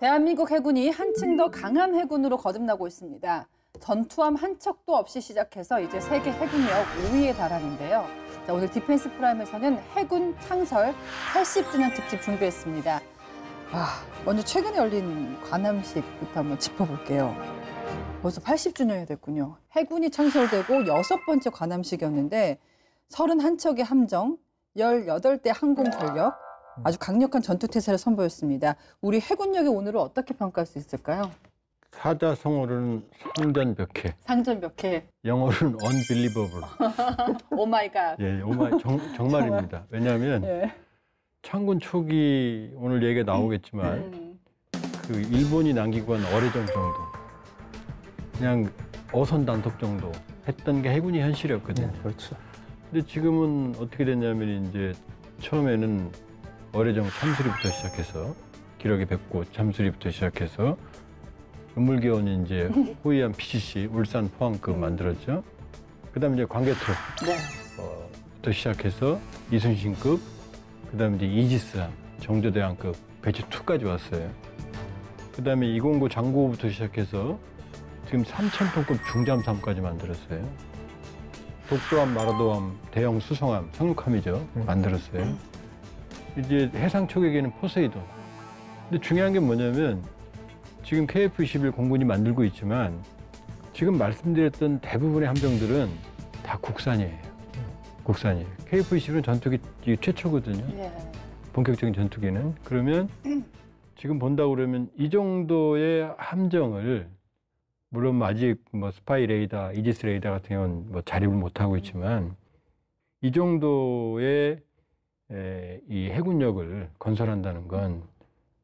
대한민국 해군이 한층 더 강한 해군으로 거듭나고 있습니다. 전투함 한 척도 없이 시작해서 이제 세계 해군력 5위에 달하는데요. 자, 오늘 디펜스 프라임에서는 해군 창설 80주년 특집 준비했습니다. 먼저 최근에 열린 관함식부터 한번 짚어볼게요. 벌써 80주년이 됐군요. 해군이 창설되고 6번째 관함식이었는데 31척의 함정, 18대 항공 전력, 아주 강력한 전투태세를 선보였습니다. 우리 해군력의 오늘을 어떻게 평가할 수 있을까요? 사자성어로는 상전벽해. 상전벽해. 영어로는 unbelievable. 오 마이 갓. 예, 정말입니다. 왜냐하면 예. 창군 초기 오늘 얘기가 나오겠지만 그 일본이 남기고 한 어뢰정 정도, 그냥 어선 단속 정도 했던 게 해군이 현실이었거든요. 네, 그렇죠. 근데 지금은 어떻게 됐냐면 이제 처음에는 어뢰정 참수리부터 시작해서 기러기 뱉고 참수리부터 시작해서 음물기원이 이제 호위함 PCC 울산 포항급 만들었죠. 그다음에 이제 광개토 네. 부터 시작해서 이순신급, 그다음에 이제 이지스함 정조대왕급 배치 2까지 왔어요. 그다음에 209 장고부터 시작해서 지금 3,000톤급 중잠수함까지 만들었어요. 독도함, 마라도함, 대형 수송함, 상륙함이죠. 만들었어요. 이제 해상 초계기는 포세이돈. 근데 중요한 게 뭐냐면 지금 KF-21 공군이 만들고 있지만 지금 말씀드렸던 대부분의 함정들은 다 국산이에요. 국산이에요. KF-21은 전투기 최초거든요. 네. 본격적인 전투기는. 그러면 지금 본다고 그러면 이 정도의 함정을, 물론 아직 뭐 스파이 레이더, 이지스 레이더 같은 경우는 뭐 자립을 못하고 있지만 이 정도의 이 해군력을 건설한다는 건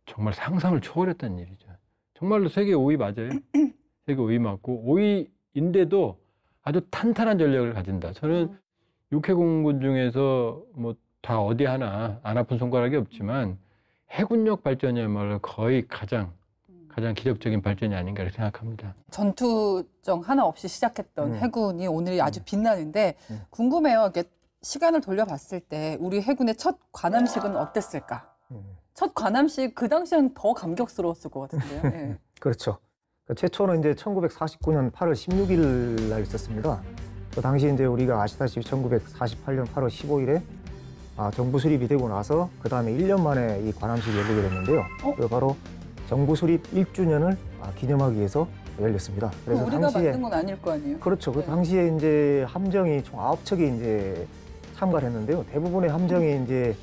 정말 상상을 초월했다는 일이죠. 정말로 세계 5위 맞아요. 세계 5위 맞고 5위인데도 아주 탄탄한 전력을 가진다. 저는 육해공군 중에서 뭐 다 어디 하나 안 아픈 손가락이 없지만 해군력 발전이야말로 거의 가장 기적적인 발전이 아닌가 이렇게 생각합니다. 전투정 하나 없이 시작했던 해군이 오늘 아주 빛나는데 궁금해요. 이렇게 시간을 돌려봤을 때 우리 해군의 첫 관함식은 어땠을까? 첫 관함식 그 당시엔 더 감격스러웠을 것 같은데요. 네. 그렇죠. 최초는 이제 1949년 8월 16일 날 있었습니다. 그 당시 이제 우리가 아시다시피 1948년 8월 15일에 정부 수립이 되고 나서 그 다음에 1년 만에 이 관함식이 열리게 됐는데요. 그 바로 정부 수립 1주년을 기념하기 위해서 열렸습니다. 그래서 우리가 만든 건 아닐 거 아니에요? 그렇죠. 네. 그 당시에 이제 함정이 총 9척이 이제 참가를 했는데요. 대부분의 함정이 이제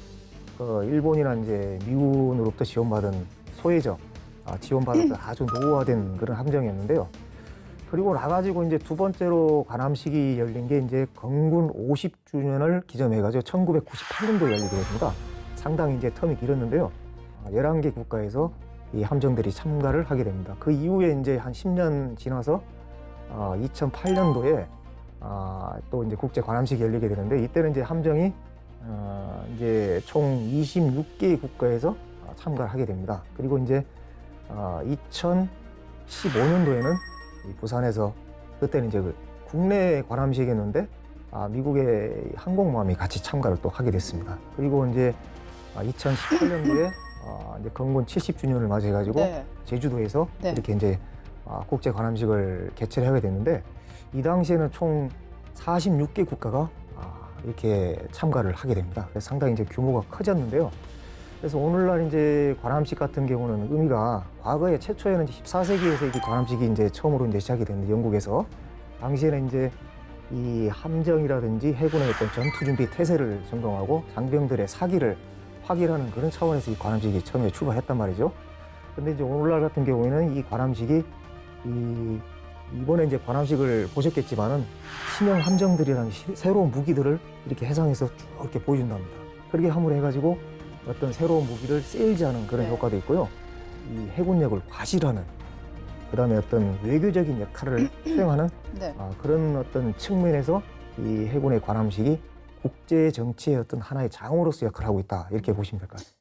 일본이나 이제 미군으로부터 지원받은 소해적 지원받은 아주 노후화된 그런 함정이었는데요. 그리고 나가지고 이제 두 번째로 관함식이 열린 게 이제 건군 50주년을 기점해가지고 1998년도에 열리게 됩니다. 상당히 이제 텀이 길었는데요. 11개 국가에서 이 함정들이 참가를 하게 됩니다. 그 이후에 이제 한 10년 지나서 2008년도에 또 이제 국제 관함식이 열리게 되는데 이때는 이제 함정이 이제 총 26개의 국가에서 참가를 하게 됩니다. 그리고 이제 2015년도에는 부산에서 그때는 이제 국내 관함식이었는데 미국의 항공모함이 같이 참가를 또 하게 됐습니다. 그리고 이제 2018년도에 이제 건군 70주년을 맞이해가지고 네. 제주도에서 네. 이렇게 이제 국제 관함식을 개최를 하게 됐는데 이 당시에는 총 46개 국가가 이렇게 참가를 하게 됩니다. 그래서 상당히 이제 규모가 커졌는데요. 그래서 오늘날 이제 관함식 같은 경우는 의미가 과거에 최초에는 14세기에서 이 관함식이 이제 처음으로 이제 시작이 됐는데 영국에서 당시에는 이제 이 함정이라든지 해군의 어떤 전투 준비 태세를 점검하고 장병들의 사기를 확인하는 그런 차원에서 이 관함식이 처음에 출발했단 말이죠. 근데 이제 오늘날 같은 경우에는 이 관함식이 이번에 이제 관함식을 보셨겠지만은 신형 함정들이라는 새로운 무기들을 이렇게 해상에서 쭉 이렇게 보여준답니다. 그렇게 함으로 해가지고 어떤 새로운 무기를 세일즈하는 그런 효과도 있고요. 이 해군력을 과시하는, 그다음에 어떤 외교적인 역할을 수행하는 네. 그런 어떤 측면에서 이 해군의 관함식이 국제 정치의 어떤 하나의 장으로서 역할을 하고 있다 이렇게 보시면 될 것 같습니다.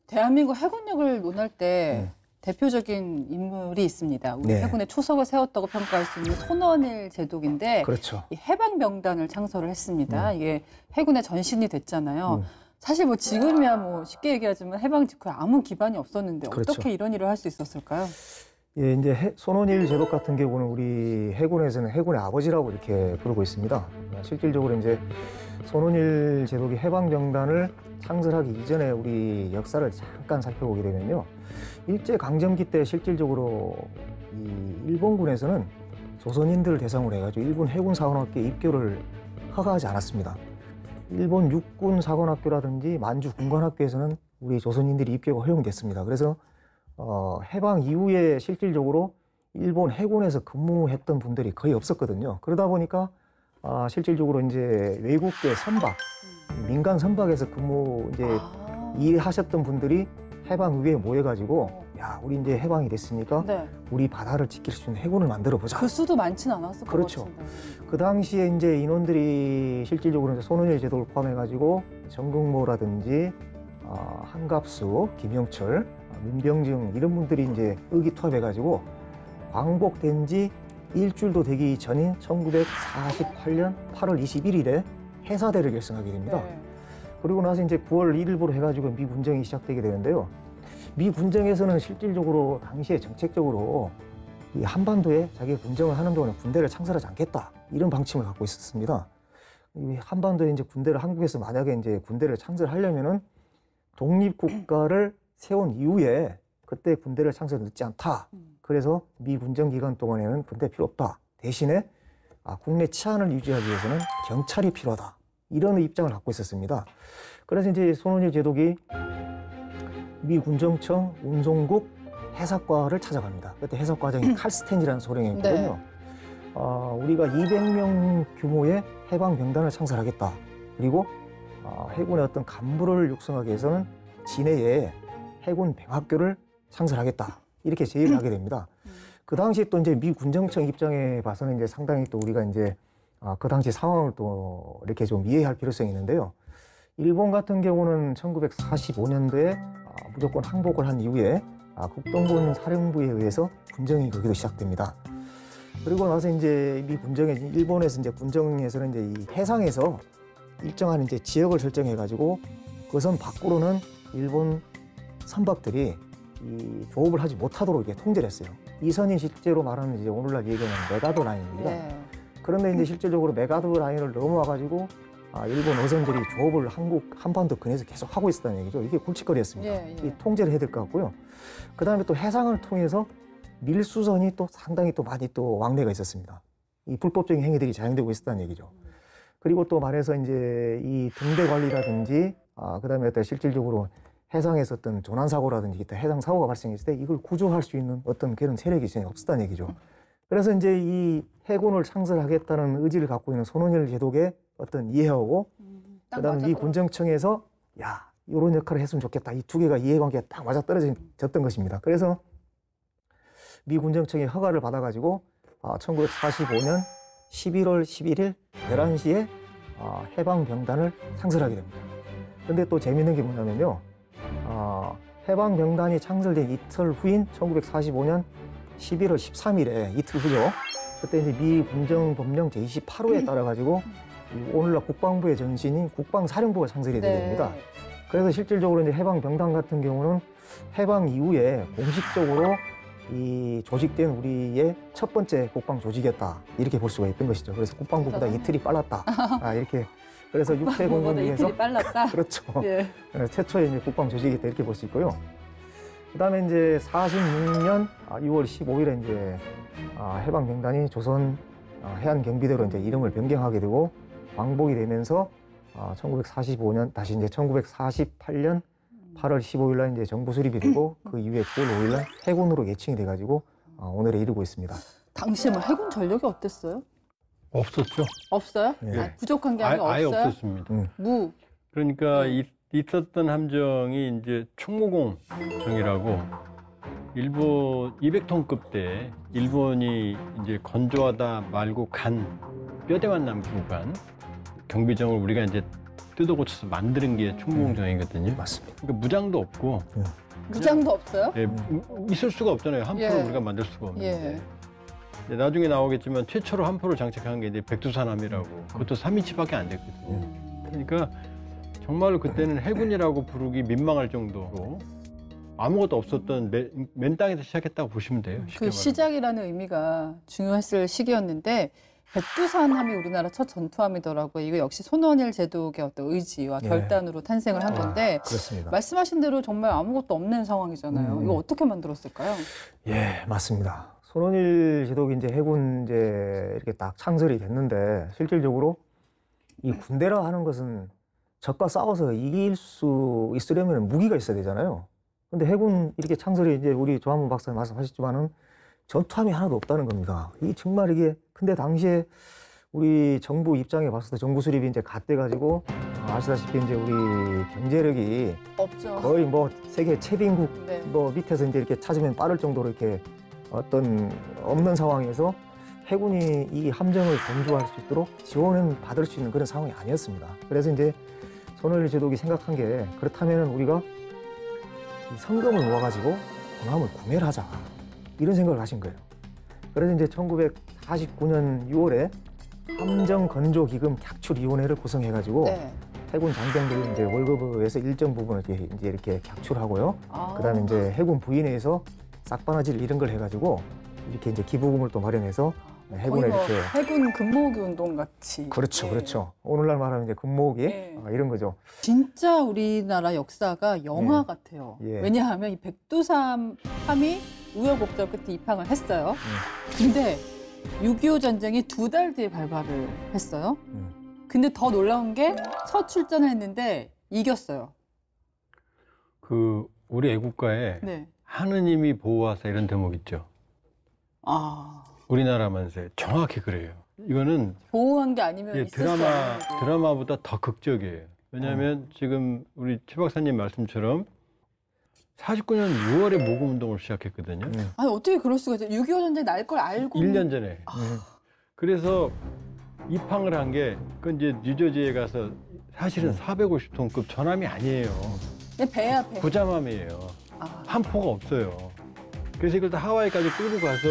대한민국 해군력을 논할 때 대표적인 인물이 있습니다. 우리 해군의 초석을 세웠다고 평가할 수 있는 손원일 제독인데 그렇죠. 이 해방명단을 창설을 했습니다. 이게 해군의 전신이 됐잖아요. 사실 뭐 지금이야 뭐 쉽게 얘기하지만 해방 직후에 아무 기반이 없었는데 그렇죠. 어떻게 이런 일을 할 수 있었을까요? 예, 이제 손원일 제독 같은 경우는 우리 해군에서는 해군의 아버지라고 이렇게 부르고 있습니다. 실질적으로 이제 손원일 제독이 해방병단을 창설하기 이전에 우리 역사를 잠깐 살펴보게 되면요. 일제 강점기 때 실질적으로 이 일본군에서는 조선인들을 대상으로 해가지고 일본 해군 사관학교에 입교를 허가하지 않았습니다. 일본 육군 사관학교라든지 만주 군관학교에서는 우리 조선인들이 입교가 허용됐습니다. 그래서 해방 이후에 실질적으로 일본 해군에서 근무했던 분들이 거의 없었거든요. 그러다 보니까 실질적으로 이제 외국계 선박, 민간 선박에서 근무 이제 일하셨던 분들이 해방 이후에 모여가지고 야, 우리 이제 해방이 됐으니까 네. 우리 바다를 지킬 수 있는 해군을 만들어 보자. 그 수도 많지는 않았을 것 그렇죠. 같은데. 그 당시에 이제 인원들이 실질적으로 이제 손원일 제도를 포함해가지고 정국모라든지 한갑수, 김영철, 민병증 이런 분들이 이제 의기투합해가지고 광복된 지 일주일도 되기 전인 1948년 8월 21일에 해사대를 결성하게 됩니다. 네. 그리고 나서 이제 9월 1일부로 해가지고 미 군정이 시작되게 되는데요. 미 군정에서는 실질적으로 당시에 정책적으로 이 한반도에 자기가 군정을 하는 동안에 군대를 창설하지 않겠다 이런 방침을 갖고 있었습니다. 이 한반도에 이제 군대를 한국에서 만약에 이제 군대를 창설하려면은 독립국가를 세운 이후에 그때 군대를 창설 늦지 않다. 그래서 미 군정 기간 동안에는 군대 필요 없다. 대신에 국내 치안을 유지하기 위해서는 경찰이 필요하다. 이런 입장을 갖고 있었습니다. 그래서 이제 손원일 제독이 미 군정청 운송국 해사과를 찾아갑니다. 그때 해사과장이 칼스텐이라는 소령이었거든요. 우리가 200명 규모의 해방병단을 창설하겠다. 그리고 해군의 어떤 간부를 육성하기 위해서는 진해에 해군 병학교를 창설하겠다. 이렇게 제의를 하게 됩니다. 그 당시 또 이제 미 군정청 입장에 봐서는 이제 상당히 또 우리가 이제 그 당시 상황을 또 이렇게 좀 이해할 필요성이 있는데요. 일본 같은 경우는 1945년도에 무조건 항복을 한 이후에 국동군 사령부에 의해서 군정이 거기도 시작됩니다. 그리고 나서 이제 미 군정에 일본에서 이제 군정에서는 이제 이 해상에서 일정한 이제 지역을 설정해가지고 그 선 밖으로는 일본 선박들이 이 조업을 하지 못하도록 이렇게 통제를 했어요. 이 선이 실제로 말하는 이제 오늘날 얘기하는 메가도 라인입니다. 네. 그런데 이제 실질적으로 메가도 라인을 넘어와가지고 일본 어선들이 조업을 한반도 근해에서 계속 하고 있었다는 얘기죠. 이게 골칫거리였습니다. 이 통제를 해야 될 것 같고요. 그 다음에 또 해상을 통해서 밀수선이 또 상당히 또 많이 또 왕래가 있었습니다. 이 불법적인 행위들이 자행되고 있었다는 얘기죠. 그리고 또 말해서 이제 이 등대 관리라든지 그 다음에 또 실질적으로 해상에서 어떤 조난사고라든지 기타 해상사고가 발생했을 때 이걸 구조할 수 있는 어떤 그런 세력이 전혀 없었다는 얘기죠. 그래서 이제 이 해군을 창설하겠다는 의지를 갖고 있는 손원일 제독의 어떤 이해하고 그다음에 미 군정청에서 야 이런 역할을 했으면 좋겠다. 이 두 개가 이해관계가 딱 맞아떨어졌던 것입니다. 그래서 미 군정청의 허가를 받아가지고 1945년 11월 11일 11시에 해방병단을 창설하게 됩니다. 그런데 또 재미있는 게 뭐냐면요. 해방병단이 창설된 이틀 후인 1945년 11월 13일에 이틀 후죠. 그때 이제 미 군정법령 제28호에 따라가지고 오늘날 국방부의 전신인 국방사령부가 창설이 되게 됩니다. 그래서 실질적으로 이제 해방병단 같은 경우는 해방 이후에 공식적으로 이 조직된 우리의 첫 번째 국방 조직이었다. 이렇게 볼 수가 있던 것이죠. 그래서 국방부보다 이틀이 빨랐다. 이렇게. 그래서 육해공군 중에서 이틀이 빨랐다. 그렇죠. 예. 최초의 이제 국방 조직이었다 이렇게 볼 수 있고요. 그다음에 이제 46년 6월 15일에 이제 해방병단이 조선 해안경비대로 이제 이름을 변경하게 되고 광복이 되면서 1945년 다시 이제 1948년 8월 15일 날 이제 정부 수립이 되고 그 이후에 9월 5일 날 해군으로 예칭이 돼가지고 오늘에 이르고 있습니다. 당시에 뭐 해군 전력이 어땠어요? 없었죠. 없어요? 네. 부족한 게 아니라 아예 없어요? 없었습니다. 무. 그러니까 있었던 함정이 이제 충무공정이라고 일본 200톤급 때 일본이 이제 건조하다 말고 간 뼈대만 남은 간 경비정을 우리가 이제 뜯어 고쳐서 만드는 게 충무공정이거든요. 맞습니다. 그러니까 무장도 없고 무장도 없어요? 예, 있을 수가 없잖아요. 함포를 예. 우리가 만들 수가 없는데. 예. 나중에 나오겠지만 최초로 함포를 장착한 게 이제 백두산함이라고 그것도 3인치밖에 안 됐거든요. 그러니까 정말로 그때는 해군이라고 부르기 민망할 정도로 아무것도 없었던 맨 땅에서 시작했다고 보시면 돼요. 쉽게 그 말하면. 시작이라는 의미가 중요했을 시기였는데 백두산함이 우리나라 첫 전투함이더라고요. 이거 역시 손원일 제독의 어떤 의지와 예. 결단으로 탄생을 한 건데 그렇습니다. 말씀하신 대로 정말 아무것도 없는 상황이잖아요. 이거 어떻게 만들었을까요? 예, 맞습니다. 손원일 제독이 이제 해군 이제 이렇게 딱 창설이 됐는데 실질적으로 이 군대라 하는 것은 적과 싸워서 이길 수 있으려면 무기가 있어야 되잖아요. 근데 해군 이렇게 창설이 이제 우리 조한문 박사님 말씀하셨지만은 전투함이 하나도 없다는 겁니다. 이 정말 이게 근데 당시에 우리 정부 입장에 봤을 때 정부 수립이 이제 갓돼 가지고 아시다시피 이제 우리 경제력이 없죠. 거의 뭐 세계 최빈국 네. 뭐 밑에서 이제 이렇게 찾으면 빠를 정도로 이렇게 어떤 없는 상황에서 해군이 이 함정을 건조할 수 있도록 지원을 받을 수 있는 그런 상황이 아니었습니다. 그래서 이제 손원일 제독이 생각한 게 그렇다면 우리가 이 성금을 모아가지고 군함을 구매를 하자 이런 생각을 하신 거예요. 그래서 이제 1949년 6월에 함정건조기금 객출위원회를 구성해가지고 네. 해군 장병들이 이제 월급에서 일정 부분을 이제 이렇게 객출하고요. 아. 그다음에 이제 해군 부인회에서 싹바나질 이런 걸 해가지고 이렇게 이제 기부금을 또 마련해서 해군에 거의 뭐 이렇게 해군 근무기 운동 같이. 그렇죠, 네. 그렇죠. 오늘날 말하면 이제 군목이 네. 이런 거죠. 진짜 우리나라 역사가 영화 예. 같아요. 예. 왜냐하면 이 백두산함이 우여곡절 끝에 입항을 했어요. 근데 6.25 전쟁이 2달 뒤에 발발을 했어요. 근데 더 놀라운 게 첫 출전을 했는데 이겼어요. 그 우리 애국가에 네. 하느님이 보호하사 이런 대목 있죠. 아, 우리나라 만세 정확히 그래요. 이거는 보호한 게 아니면 예, 있을 수 없는 거죠. 드라마보다 더 극적이에요. 왜냐하면 지금 우리 최 박사님 말씀처럼 49년 6월에 모금운동을 시작했거든요. 아니 어떻게 그럴 수가 있어요? 6.25 전쟁 날 걸 알고 1년 전에. 그래서 입항을 한 게 그건 이제 뉴저지에 가서 사실은 450톤급 전함이 아니에요. 그냥 배야 배. 부잠함이에요. 아, 함포가 없어요. 그래서 이걸 다 하와이까지 끌고 가서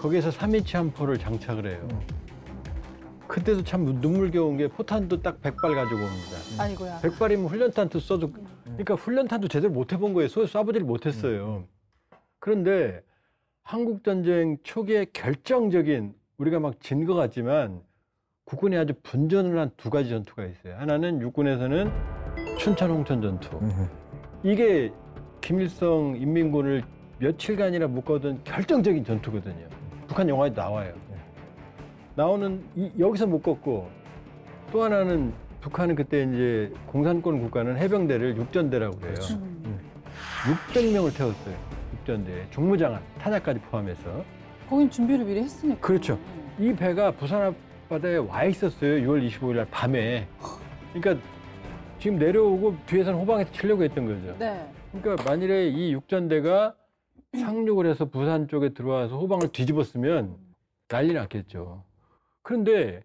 거기에서 3인치 함포를 장착을 해요. 그때도 참 눈물겨운 게 포탄도 딱 100발 가지고 옵니다. 아니고야. 100발이면 훈련탄도 써도 그러니까 훈련탄도 제대로 못 해본 거예요. 쏴보지를 못했어요. 그런데 한국전쟁 초기에 결정적인 우리가 막 진 것 같지만 국군이 아주 분전을 한 2가지 전투가 있어요. 하나는 육군에서는 춘천 홍천 전투. 이게 김일성 인민군을 며칠간이나 묶어둔 결정적인 전투거든요. 북한 영화에 나와요. 나오는 여기서 묶었고 또 하나는 북한은 그때 이제 공산권 국가는 해병대를 육전대라고 그래요. 600명을 태웠어요. 육전대에 중무장한 탄약까지 포함해서. 거긴 준비를 미리 했으니까. 그렇죠. 이 배가 부산 앞바다에 와 있었어요. 6월 25일 날 밤에. 그러니까 지금 내려오고 뒤에서는 호방에서 치려고 했던 거죠. 네. 그러니까 만일에 이 육전대가 상륙을 해서 부산 쪽에 들어와서 호방을 뒤집었으면 난리 났겠죠. 그런데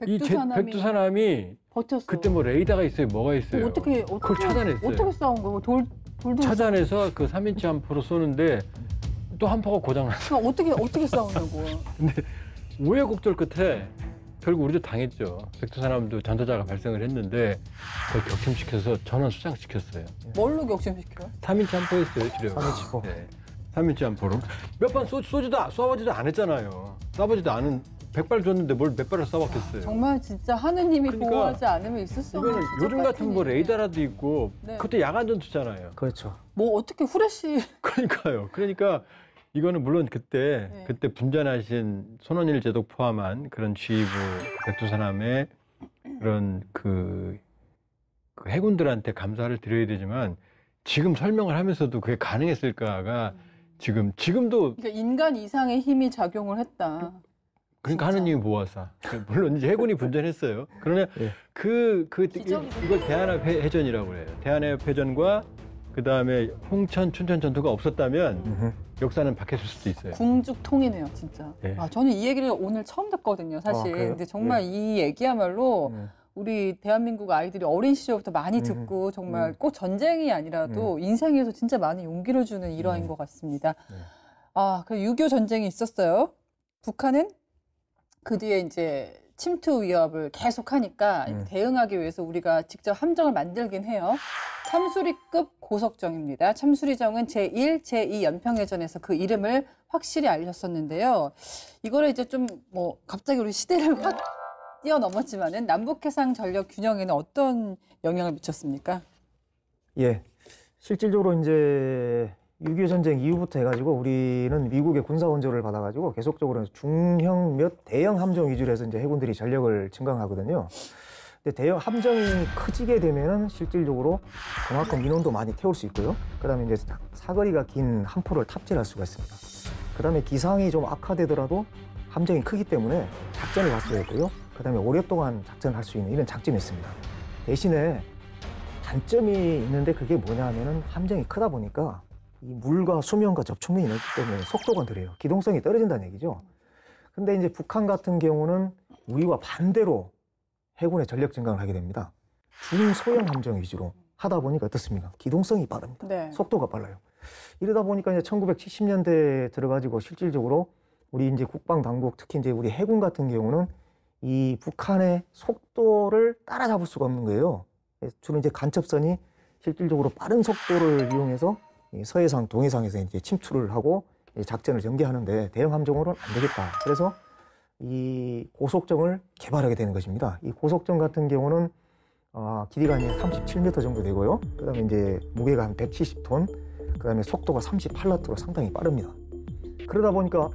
이 백두산함이 버텼어. 그때 뭐 레이더가 있어요, 뭐가 있어요. 어떻게 그걸 찾아냈어요. 어떻게 싸운 거예요? 돌도 찾아내서 그 3인치 함포로 쏘는데 또 함포가 고장났어. 어떻게 싸우냐고. 근데 우여곡절 끝에 결국 우리도 당했죠. 백두산함도 전투자가 발생을 했는데 그걸 격침시켜서 전원 수장시켰어요. 뭘로 격침시켜요? 3인치 함포였어요, 지금. 3인치. 네. 3인치 함포로. 몇 번 쏴보지도 안 했잖아요. 쏴보지도 않은 100발 줬는데 뭘 몇 발을 쏴봤겠어요. 정말 진짜 하느님이 그러니까 보호하지 않으면 있을 수 없는 이거는 기적 요즘 같은 뭐 일이에요. 레이더라도 있고 네. 그것도 야간 전투잖아요. 그렇죠. 뭐 어떻게 후레쉬 그러니까요. 그러니까 이거는 물론 그때 분전하신 손원일 제독 포함한 그런 지휘부 백두산함의 그런 그 해군들한테 감사를 드려야 되지만 지금 설명을 하면서도 그게 가능했을까가 지금도 그러니까 인간 이상의 힘이 작용을 했다. 그러니까 진짜. 하느님이 보호하사. 물론 이제 해군이 분전했어요. 그러나 예. 이걸 대한합 해전이라고 해요. 대한합 해전과 그 다음에 홍천, 춘천 전투가 없었다면 역사는 바뀌었을 수도 있어요. 궁죽통이네요, 진짜. 예. 아, 저는 이 얘기를 오늘 처음 듣거든요, 사실. 그래요? 근데 정말 이 얘기야말로 우리 대한민국 아이들이 어린 시절부터 많이 듣고 정말 꼭 전쟁이 아니라도 인생에서 진짜 많은 용기를 주는 일화인 것 같습니다. 아, 그 6.25 전쟁이 있었어요. 북한은 그 뒤에 이제 침투 위협을 계속하니까 대응하기 위해서 우리가 직접 함정을 만들긴 해요. 참수리급 고속정입니다. 참수리정은 제1, 제2 연평해전에서 그 이름을 확실히 알렸었는데요. 이거를 이제 좀 뭐 갑자기 우리 시대를 확 뛰어넘었지만은 남북 해상 전력 균형에는 어떤 영향을 미쳤습니까? 예, 실질적으로 이제 6.25 전쟁 이후부터 해가지고 우리는 미국의 군사 원조를 받아가지고 계속적으로 중형 몇 대형 함정 위주로 해서 이제 해군들이 전력을 증강하거든요. 근데 대형 함정이 커지게 되면은 실질적으로 그만큼 인원도 많이 태울 수 있고요. 그다음에 이제 사거리가 긴 함포를 탑재할 수가 있습니다. 그다음에 기상이 좀 악화되더라도 함정이 크기 때문에 작전을 할 수가 있고요. 그다음에 오랫동안 작전을 할 수 있는 이런 장점이 있습니다. 대신에 단점이 있는데 그게 뭐냐면은 함정이 크다 보니까 이 물과 수면과 접촉면이 넓기 때문에 속도가 느려요. 기동성이 떨어진다는 얘기죠. 근데 이제 북한 같은 경우는 우리와 반대로 해군의 전력 증강을 하게 됩니다. 중소형 함정 위주로 하다 보니까 어떻습니까? 기동성이 빠릅니다. 네. 속도가 빨라요. 이러다 보니까 이제 1970년대에 들어가지고 실질적으로 우리 이제 국방 당국, 특히 이제 우리 해군 같은 경우는 이 북한의 속도를 따라잡을 수가 없는 거예요. 주로 이제 간첩선이 실질적으로 빠른 속도를 이용해서 이 서해상, 동해상에서 이제 침투를 하고 작전을 전개하는데 대형 함정으로는 안 되겠다. 그래서 이 고속정을 개발하게 되는 것입니다. 이 고속정 같은 경우는 길이가 37m 정도 되고요. 그다음에 이제 무게가 한 170톤, 그다음에 속도가 38나트로 상당히 빠릅니다. 그러다 보니까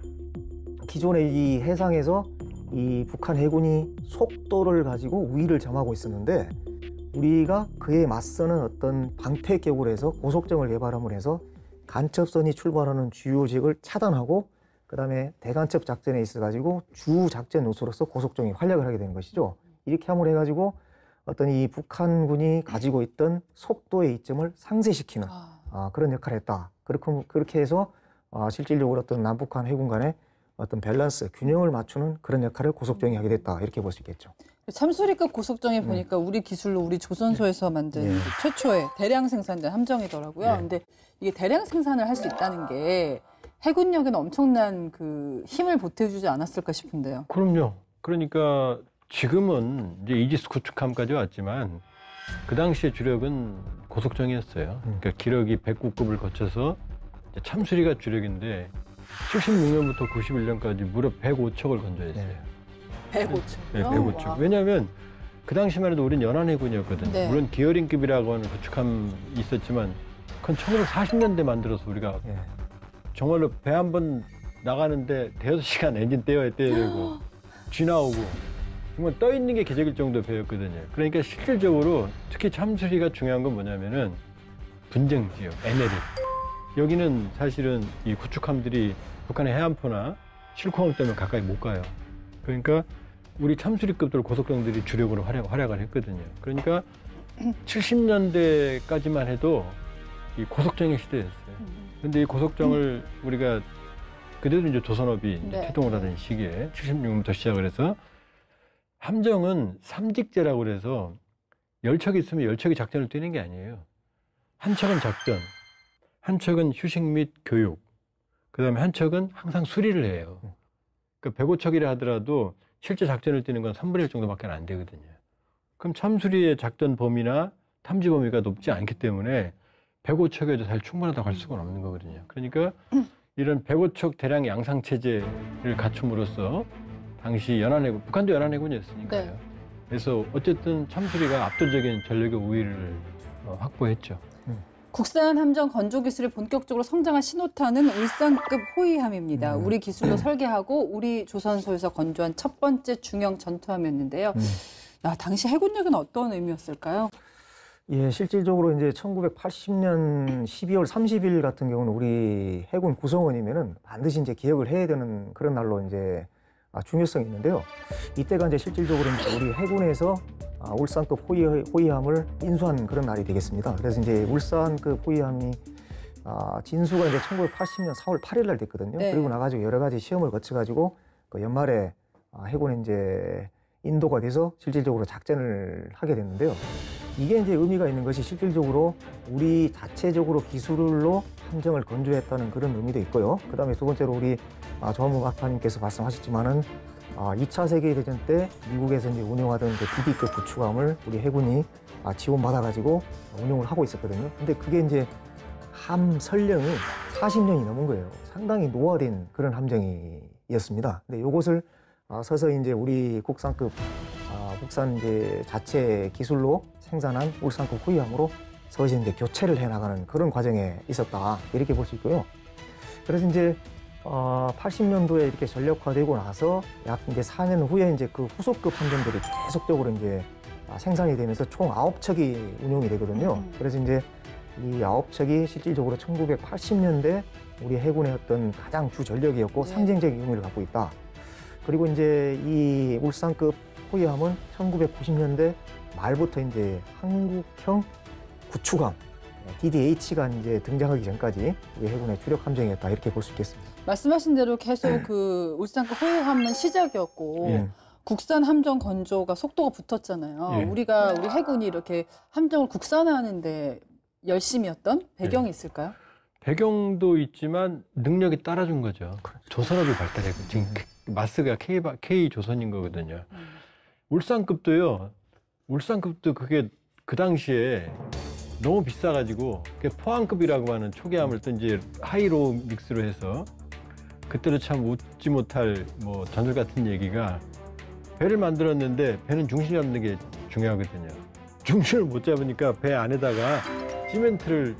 기존의 이 해상에서 이 북한 해군이 속도를 가지고 우위를 점하고 있었는데 우리가 그에 맞서는 어떤 방패격으로 해서 고속정을 개발함으로 해서 간첩선이 출발하는 주요 지역을 차단하고 그다음에 대간첩 작전에 있어가지고 주 작전 요소로서 고속정이 활약을 하게 되는 것이죠. 이렇게 함으로 해가지고 어떤 이 북한군이 가지고 있던 속도의 이점을 상쇄시키는 그런 역할을 했다. 그렇게 해서 실질적으로 어떤 남북한 해군 간의 어떤 밸런스, 균형을 맞추는 그런 역할을 고속정이 하게 됐다. 이렇게 볼 수 있겠죠. 참수리급 고속정에 보니까 우리 기술로 우리 조선소에서 만든 최초의 대량 생산된 함정이더라고요. 근데 이게 대량 생산을 할 수 있다는 게 해군력에는 엄청난 그 힘을 보태주지 않았을까 싶은데요. 그럼요. 그러니까 지금은 이제 이지스 구축함까지 왔지만 그 당시의 주력은 고속정이었어요. 그러니까 기력이 109급을 거쳐서 이제 참수리가 주력인데 76년부터 91년까지 무려 105척을 건조했어요. 105척. 네, 105척. 왜냐하면 그 당시만 해도 우리는 연안해군이었거든요. 네. 물론 기어링급이라고 하는 구축함이 있었지만 그건 1940년대 만들어서 우리가 정말로 배 한 번 나가는데 대여섯 시간 엔진 떼어야 되고 쥐 나오고 정말 떠 있는 게 기적일 정도 배였거든요. 그러니까 실질적으로 특히 참수리가 중요한 건 뭐냐면은 분쟁 지역, NLL. 여기는 사실은 이 구축함들이 북한의 해안포나 실콩항 때문에 가까이 못 가요. 그러니까 우리 참수리급들 고속정들이 주력으로 활약을 했거든요. 그러니까 70년대까지만 해도 이 고속정의 시대였어요. 근데 이 고속정을 우리가 그대로 이제 조선업이 이제 태동을 하던 시기에 76년부터 시작을 해서 함정은 삼직제라고 그래서 열척이 있으면 열척이 작전을 뛰는 게 아니에요. 한 척은 작전, 한 척은 휴식 및 교육, 그 다음에 한 척은 항상 수리를 해요. 그러니까 105척이라 하더라도 실제 작전을 뛰는 건 3분의 1 정도밖에 안 되거든요. 그럼 참수리의 작전 범위나 탐지 범위가 높지 않기 때문에 105척에도 사실 충분하다고 할 수가 없는 거거든요. 그러니까 이런 105척 대량 양상 체제를 갖춤으로써 당시 연안해군, 북한도 연안해군이었으니까요. 네. 그래서 어쨌든 참수리가 압도적인 전력의 우위를 확보했죠. 국산 함정 건조 기술이 본격적으로 성장한 신호탄은 울산급 호위함입니다. 우리 기술로 설계하고 우리 조선소에서 건조한 첫 번째 중형 전투함이었는데요. 야, 당시 해군력은 어떤 의미였을까요? 예, 실질적으로 이제 1980년 12월 30일 같은 경우는 우리 해군 구성원이면은 반드시 이제 기억을 해야 되는 그런 날로 이제 중요성이 있는데요. 이때가 이제 실질적으로 이제 우리 해군에서 울산급 호위함을 인수한 그런 날이 되겠습니다. 그래서 이제 울산급 호위함이 진수가 이제 1980년 4월 8일 날 됐거든요. 네. 그리고 나가지고 여러 가지 시험을 거쳐가지고 그 연말에 해군에 이제 인도가 돼서 실질적으로 작전을 하게 됐는데요. 이게 이제 의미가 있는 것이 실질적으로 우리 자체적으로 기술로 함정을 건조했다는 그런 의미도 있고요. 그 다음에 두 번째로 우리 조한무 박사님께서 말씀하셨지만은 2차 세계대전 때 미국에서 이제 운용하던 그 DD급 구축함을 우리 해군이 지원받아가지고 운용을 하고 있었거든요. 근데 그게 이제 함 설령이 40년이 넘은 거예요. 상당히 노화된 그런 함정이었습니다. 근데 이것을 서서히 이제 우리 국산급 국산 이제 자체 기술로 생산한 울산급 호위함으로 서서히 이제 교체를 해나가는 그런 과정에 있었다 이렇게 볼 수 있고요. 그래서 이제 80년도에 이렇게 전력화되고 나서 약 이제 4년 후에 이제 그 후속급 함정들이 계속적으로 이제 생산이 되면서 총 9척이 운용이 되거든요. 그래서 이제 이 9척이 실질적으로 1980년대 우리 해군의 어떤 가장 주 전력이었고 네. 상징적인 의미를 갖고 있다. 그리고 이제 이 울산급 호위함은 1990년대 말부터 이제 한국형 구축함 DDH가 이제 등장하기 전까지 우리 해군의 주력 함정이었다 이렇게 볼 수 있겠습니다. 말씀하신 대로 계속 그 울산급 호위함은 시작이었고 예. 국산 함정 건조가 속도가 붙었잖아요. 예. 우리 해군이 이렇게 함정을 국산화하는데 열심이었던 배경이 있을까요? 배경도 있지만 능력이 따라준 거죠. 조선업이 발달했고 지금 마스가 K 조선인 거거든요. 울산급도요. 울산급도 그게 그 당시에 너무 비싸가지고 포항급이라고 하는 초기함을 또 이제 하이로우 믹스로 해서 그때도 참 웃지 못할 뭐 전설 같은 얘기가 배를 만들었는데 배는 중심이 없는 게 중요하거든요. 중심을 못 잡으니까 배 안에다가 시멘트를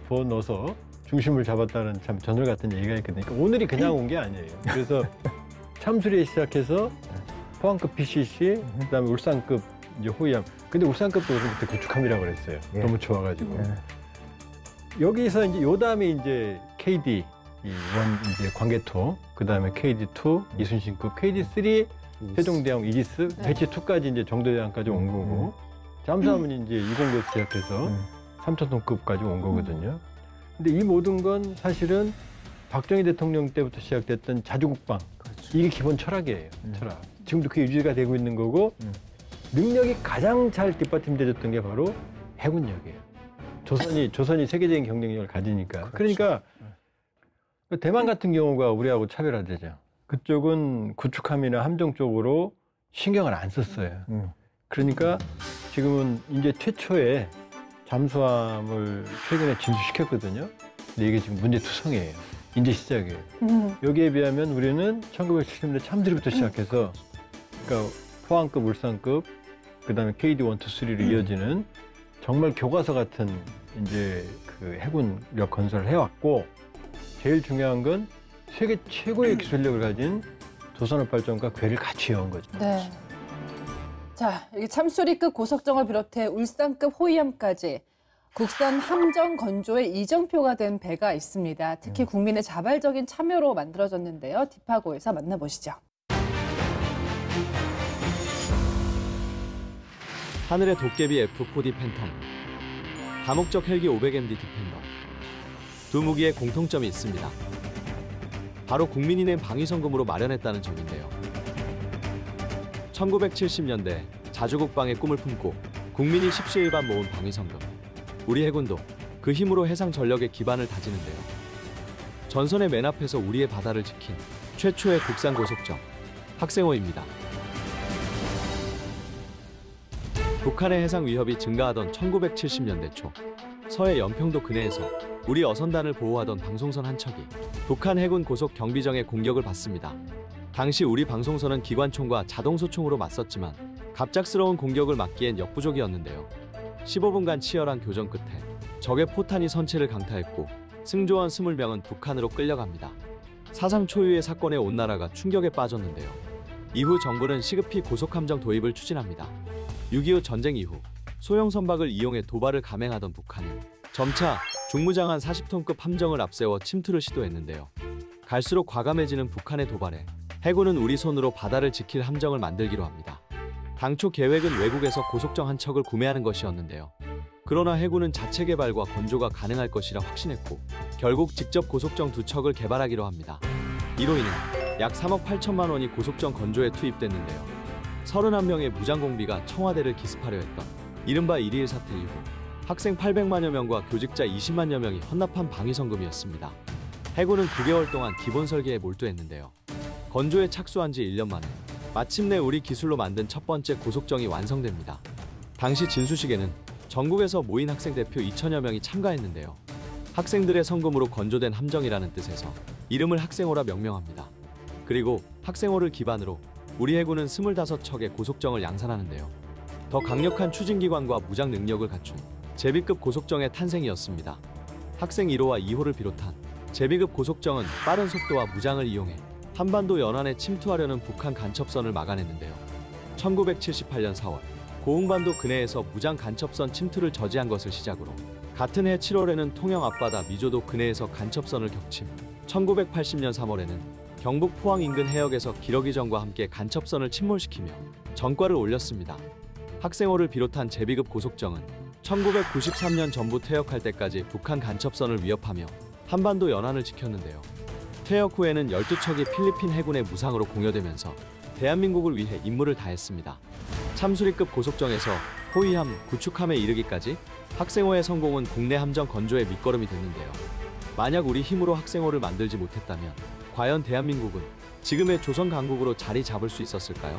부어 넣어서 중심을 잡았다는 참 전설 같은 얘기가 있거든요. 그러니까 오늘이 그냥 온 게 아니에요. 그래서 참수리에 시작해서 포항급 PCC, 그다음에 울산급 이제 호위함. 근데 울산급도 그때 구축함이라고 그랬어요. 예. 너무 좋아가지고. 예. 여기서 이제 요 다음에 이제 KD 이제 광개토, 그다음에 KD2 이순신급, KD3 세종대왕 이지스, 네. 배치2까지 이제 정도대왕까지 온 거고, 잠수함은 이제 209에서 시작해서 3,000톤급까지 온 거거든요. 근데 이 모든 건 사실은 박정희 대통령 때부터 시작됐던 자주국방, 그렇죠. 이게 기본 철학이에요. 철학. 지금도 그게 유지가 되고 있는 거고, 능력이 가장 잘 뒷받침돼줬던 게 바로 해군력이에요. 조선이 세계적인 경쟁력을 가지니까. 그렇죠. 그러니까 대만 같은 경우가 우리하고 차별화되죠. 그쪽은 구축함이나 함정 쪽으로 신경을 안 썼어요. 그러니까 지금은 이제 최초의 잠수함을 최근에 진수시켰거든요. 근데 이게 지금 문제투성이에요. 이제 시작이에요. 여기에 비하면 우리는 1970년대 참수리부터 시작해서 그러니까 포항급, 울산급, 그다음에 KD 1, 2, 3로 이어지는 정말 교과서 같은 이제 그 해군력 건설을 해왔고, 제일 중요한 건 세계 최고의 기술력을 가진 조선업 발전과 궤를 같이 이어온 거죠. 네. 자, 여기 참수리급 고석정을 비롯해 울산급 호위함까지 국산 함정 건조의 이정표가 된 배가 있습니다. 특히 국민의 자발적인 참여로 만들어졌는데요. 디파고에서 만나보시죠. 하늘의 도깨비 F4D 팬텀, 다목적 헬기 500MD 디펜더. 두 무기에 공통점이 있습니다. 바로 국민이 낸 방위성금으로 마련했다는 점인데요. 1970년대 자주국방의 꿈을 품고 국민이 십시일반 모은 방위성금. 우리 해군도 그 힘으로 해상 전력의 기반을 다지는데요. 전선의 맨 앞에서 우리의 바다를 지킨 최초의 국산 고속정, 학생호입니다. 북한의 해상 위협이 증가하던 1970년대 초, 서해 연평도 근해에서 우리 어선단을 보호하던 방송선 한 척이 북한 해군 고속 경비정의 공격을 받습니다. 당시 우리 방송선은 기관총과 자동소총으로 맞섰지만 갑작스러운 공격을 막기엔 역부족이었는데요. 15분간 치열한 교전 끝에 적의 포탄이 선체를 강타했고 승조원 20명은 북한으로 끌려갑니다. 사상 초유의 사건에 온 나라가 충격에 빠졌는데요. 이후 정부는 시급히 고속함정 도입을 추진합니다. 6.25 전쟁 이후 소형 선박을 이용해 도발을 감행하던 북한은 점차 중무장한 40톤급 함정을 앞세워 침투를 시도했는데요. 갈수록 과감해지는 북한의 도발에 해군은 우리 손으로 바다를 지킬 함정을 만들기로 합니다. 당초 계획은 외국에서 고속정 한 척을 구매하는 것이었는데요. 그러나 해군은 자체 개발과 건조가 가능할 것이라 확신했고 결국 직접 고속정 2척을 개발하기로 합니다. 이로 인해 약 3억 8천만 원이 고속정 건조에 투입됐는데요. 31명의 무장공비가 청와대를 기습하려 했던 이른바 1.21 사태 이후 학생 800만여 명과 교직자 20만여 명이 헌납한 방위성금이었습니다. 해군은 9개월 동안 기본 설계에 몰두했는데요. 건조에 착수한 지 1년 만에 마침내 우리 기술로 만든 첫 번째 고속정이 완성됩니다. 당시 진수식에는 전국에서 모인 학생 대표 2천여 명이 참가했는데요. 학생들의 성금으로 건조된 함정이라는 뜻에서 이름을 학생호라 명명합니다. 그리고 학생호를 기반으로 우리 해군은 25척의 고속정을 양산하는데요. 더 강력한 추진기관과 무장 능력을 갖춘 제비급 고속정의 탄생이었습니다. 학생 1호와 2호를 비롯한 제비급 고속정은 빠른 속도와 무장을 이용해 한반도 연안에 침투하려는 북한 간첩선을 막아냈는데요. 1978년 4월 고흥반도 근해에서 무장 간첩선 침투를 저지한 것을 시작으로 같은 해 7월에는 통영 앞바다 미조도 근해에서 간첩선을 격침, 1980년 3월에는 경북 포항 인근 해역에서 기러기전과 함께 간첩선을 침몰시키며 전과를 올렸습니다. 학생호를 비롯한 제비급 고속정은 1993년 전부 퇴역할 때까지 북한 간첩선을 위협하며 한반도 연안을 지켰는데요. 퇴역 후에는 12척이 필리핀 해군의 무상으로 공여되면서 대한민국을 위해 임무를 다했습니다. 참수리급 고속정에서 호위함, 구축함에 이르기까지 학생호의 성공은 국내 함정 건조의 밑거름이 됐는데요. 만약 우리 힘으로 학생호를 만들지 못했다면 과연 대한민국은 지금의 조선 강국으로 자리 잡을 수 있었을까요?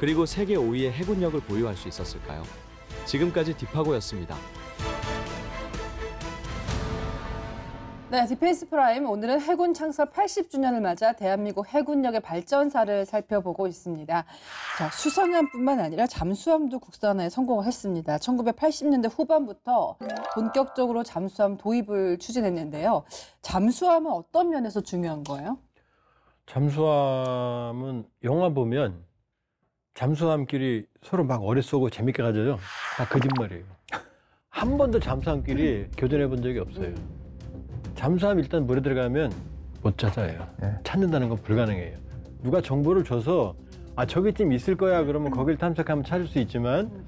그리고 세계 5위의 해군력을 보유할 수 있었을까요? 지금까지 딥하고였습니다. 네, 디펜스 프라임 오늘은 해군 창설 80주년을 맞아 대한민국 해군력의 발전사를 살펴보고 있습니다. 자, 수선함뿐만 아니라 잠수함도 국산화에 성공을 했습니다. 1980년대 후반부터 본격적으로 잠수함 도입을 추진했는데요. 잠수함은 어떤 면에서 중요한 거예요? 잠수함은 영화 보면 잠수함끼리 서로 막 어뢰 쏘고 재밌게 가져요. 다 거짓말이에요. 한 번도 잠수함끼리 교전해 본 적이 없어요. 잠수함 일단 물에 들어가면 못 찾아요. 찾는다는 건 불가능해요. 누가 정보를 줘서 아 저기쯤 있을 거야 그러면 거길 탐색하면 찾을 수 있지만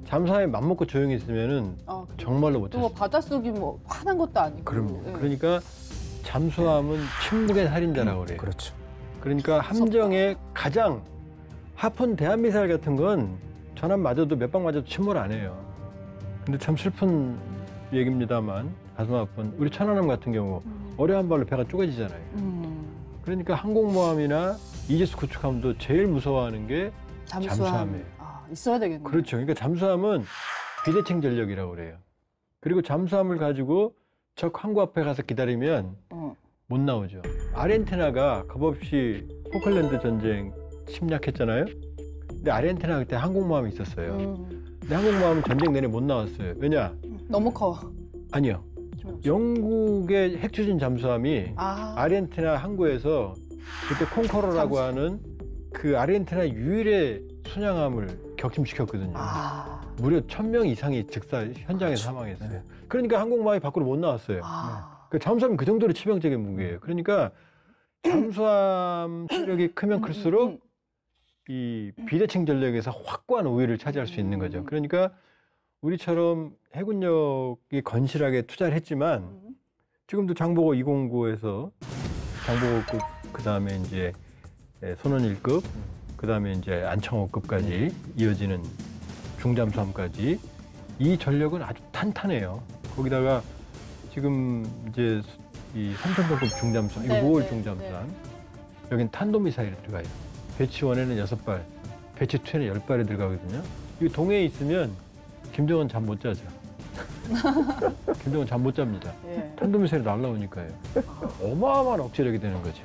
잠수함에 맘먹고 조용히 있으면은 정말로 못 또 찾아요. 바닷속이 뭐 화난 것도 아니고. 그럼요. 네. 그러니까 잠수함은 침묵의 살인자라고 그래요. 그렇죠. 그러니까 함정의 가장 하폰 대한미사일 같은 건 전함 맞아도 몇 방 맞아도 침몰 안 해요. 근데 참 슬픈 얘기입니다만 가슴 아픈 우리 천안함 같은 경우 어뢰 한 발로 배가 쪼개지잖아요. 그러니까 항공모함이나 이지스 구축함도 제일 무서워하는 게 잠수함이에요. 아, 있어야 되겠네요. 그렇죠. 그러니까 잠수함은 비대칭 전력이라고 그래요. 그리고 잠수함을 가지고 적 항구 앞에 가서 기다리면 못 나오죠. 아르헨티나가 겁없이 포클랜드 전쟁 침략했잖아요. 근데 아르헨티나 그때 항공모함이 있었어요. 근데 항공모함은 전쟁 내내 못 나왔어요. 왜냐? 너무 커. 아니요. 영국의 핵추진 잠수함이 아르헨티나 항구에서 그때 콩코로라고 하는 그 아르헨티나 유일의 순양함을 격침시켰거든요. 무려 1000명 이상이 즉사 현장에서 사망했어요. 네. 그러니까 항공모함이 밖으로 못 나왔어요. 그 잠수함이 그 정도로 치명적인 무기예요. 그러니까 잠수함 체력이 크면 클수록 이 비대칭 전력에서 확고한 우위를 차지할 수 있는 거죠. 그러니까 우리처럼 해군력이 건실하게 투자를 했지만 지금도 장보고 209에서 장보고급 그다음에 이제 손원 1급 그다음에 이제 안창호급까지 이어지는 중잠수함까지 이 전력은 아주 탄탄해요. 거기다가 지금 이제 이 3,000톤급 중잠수함, 이거 5월 중잠수함 여긴 탄도미사일이 들어가요. 배치 1에는 6발, 배치 2에는 10발이 들어가거든요. 이 동해에 있으면 김정은 잠 못 자죠. 김정은 잠 못 잡니다. 탄도미사일이 날라오니까요. 어마어마한 억제력이 되는 거죠.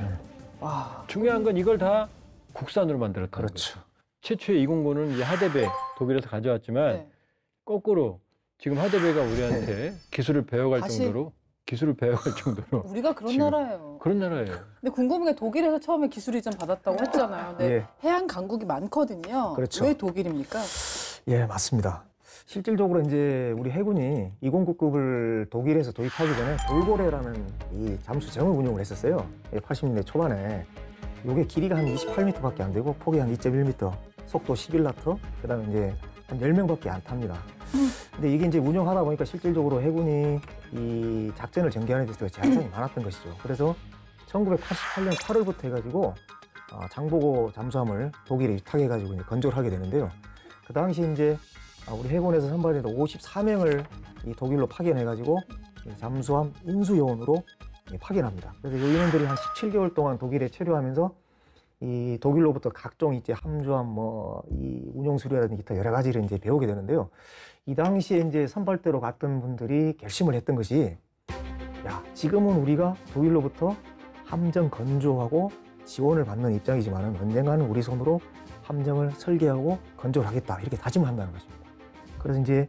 중요한 건 이걸 다 국산으로 만들었다는 그렇죠. 거죠. 최초의 209는 이제 하대배 독일에서 가져왔지만 거꾸로 지금 하대배가 우리한테 기술을 배워갈 정도로 우리가 그런 지금 나라예요. 그런 나라예요. 근데 궁금한 게 독일에서 처음에 기술 이전 받았다고 했잖아요. 근데 예. 해양 강국이 많거든요. 그렇죠. 왜 독일입니까? 예, 맞습니다. 실질적으로 이제 우리 해군이 209급을 독일에서 도입하기 전에 돌고래라는 이 잠수정을 운용을 했었어요. 80년대 초반에. 이게 길이가 한 28m밖에 안 되고 폭이 한 2.1m, 속도 11나트, 그다음에 이제 한 10명밖에 안 탑니다. 근데 이게 이제 운영하다 보니까 실질적으로 해군이 이 작전을 전개하는 데 있어서 제한성이 많았던 것이죠. 그래서 1988년 8월부터 해가지고 장보고 잠수함을 독일에 위탁해가지고 이제 건조를 하게 되는데요. 그 당시 이제 우리 해군에서 선발해서 54명을 이 독일로 파견해가지고 잠수함 인수요원으로 파견합니다. 그래서 이 인원들이 한 17개월 동안 독일에 체류하면서 이 독일로부터 각종 이제 함조함 이 운용 수리라든지 기타 여러 가지를 이제 배우게 되는데요. 이 당시에 이제 선발대로 갔던 분들이 결심을 했던 것이 야, 지금은 우리가 독일로부터 함정 건조하고 지원을 받는 입장이지만은 언젠가는 우리 손으로 함정을 설계하고 건조를 하겠다 이렇게 다짐을 한다는 것입니다. 그래서 이제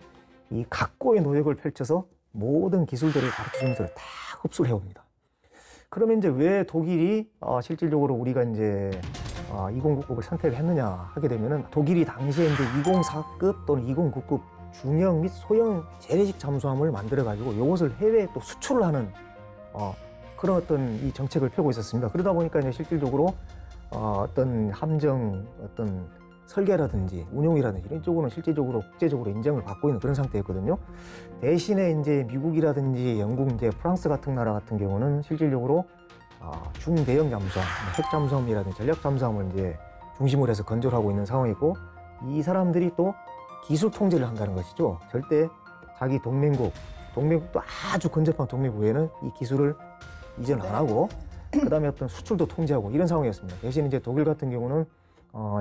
이 각고의 노력을 펼쳐서 모든 기술들을 가르쳐주면서 다 흡수를 해옵니다. 그러면 이제 왜 독일이 실질적으로 우리가 이제 2099급을 선택을 했느냐 하게 되면은 독일이 당시에 이제 204급 또는 209급 중형 및 소형 재래식 잠수함을 만들어 가지고 이것을 해외에 또 수출을 하는 그런 어떤 이 정책을 펴고 있었습니다. 그러다 보니까 이제 실질적으로 어떤 함정 어떤 설계라든지 운용이라든지 이런 쪽으로는 실질적으로 국제적으로 인정을 받고 있는 그런 상태였거든요. 대신에 이제 미국이라든지 영국, 이제 프랑스 같은 나라 같은 경우는 실질적으로 중대형 잠수함, 핵 잠수함이라든지 전략 잠수함을 이제 중심으로 해서 건조를 하고 있는 상황이고, 이 사람들이 또 기술 통제를 한다는 것이죠. 절대 자기 동맹국도 아주 근접한 동맹국 외에는 이 기술을 이전 안 하고, 그다음에 어떤 수출도 통제하고 이런 상황이었습니다. 대신 이제 독일 같은 경우는